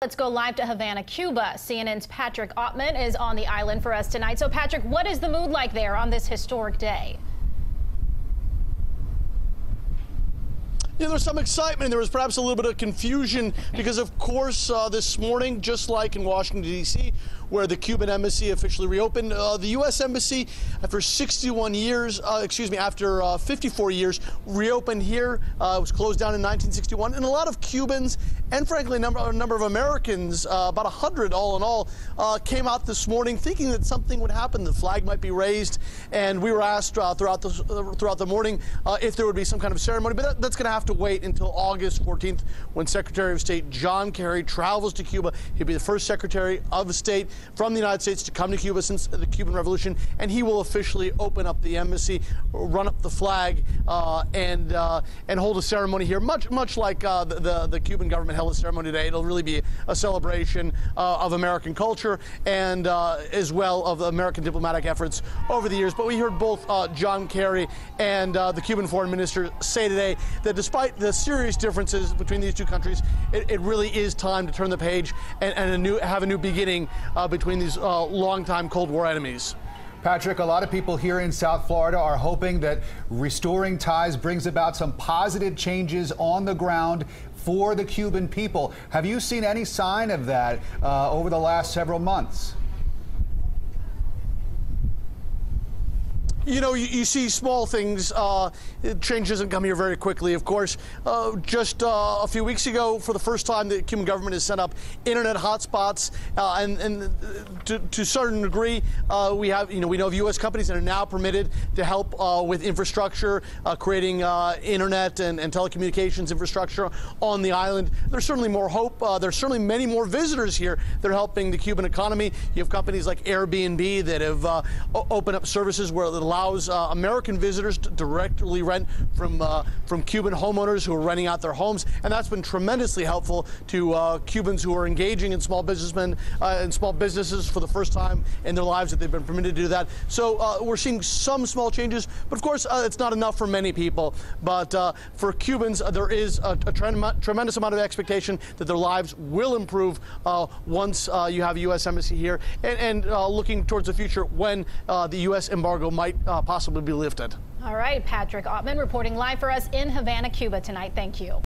Let's go live to Havana, Cuba. CNN's Patrick Oppman is on the island for us tonight. So, Patrick, what is the mood like there on this historic day? Yeah, there's some excitement. There was perhaps a little bit of confusion because, of course, this morning, just like in Washington, D.C., where the Cuban embassy officially reopened, the U.S. embassy, after 61 years, after 54 years, reopened here. It was closed down in 1961. And a lot of Cubans and, frankly, a number of Americans, about 100 all in all, came out this morning thinking that something would happen. The flag might be raised. And we were asked throughout the morning if there would be some kind of ceremony. But that's going to have to wait until August 14th, when Secretary of State John Kerry travels to Cuba. He'll be the first Secretary of State from the United States to come to Cuba since the Cuban Revolution, and he will officially open up the embassy, run up the flag, and hold a ceremony here, much like the Cuban government held a ceremony today. It'll really be a celebration of American culture and as well of American diplomatic efforts over the years. But we heard both John Kerry and the Cuban foreign minister say today that despite the serious differences between these two countries, it really is time to turn the page and have a new beginning between these longtime Cold War enemies. Patrick, a lot of people here in South Florida are hoping that restoring ties brings about some positive changes on the ground for the Cuban people. Have you seen any sign of that over the last several months? You know, you see small things. Change doesn't come here very quickly, of course. Just a few weeks ago, for the first time, the Cuban government has set up internet hotspots, and to a certain degree, we know of U.S. companies that are now permitted to help with infrastructure, creating internet and telecommunications infrastructure on the island. There's certainly more hope. There's certainly many more visitors here that are helping the Cuban economy. You have companies like Airbnb that have opened up services where it allows American visitors to directly rent from Cuban homeowners who are renting out their homes, and that's been tremendously helpful to Cubans who are engaging in small businessmen and small businesses for the first time in their lives that they've been permitted to do that. So we're seeing some small changes, but of course it's not enough for many people. But for Cubans, there is a tremendous amount of expectation that their lives will improve once you have a U.S. embassy here, and looking towards the future when the U.S. embargo might possibly be lifted. All right, Patrick Oppman reporting live for us in Havana, Cuba tonight. Thank you.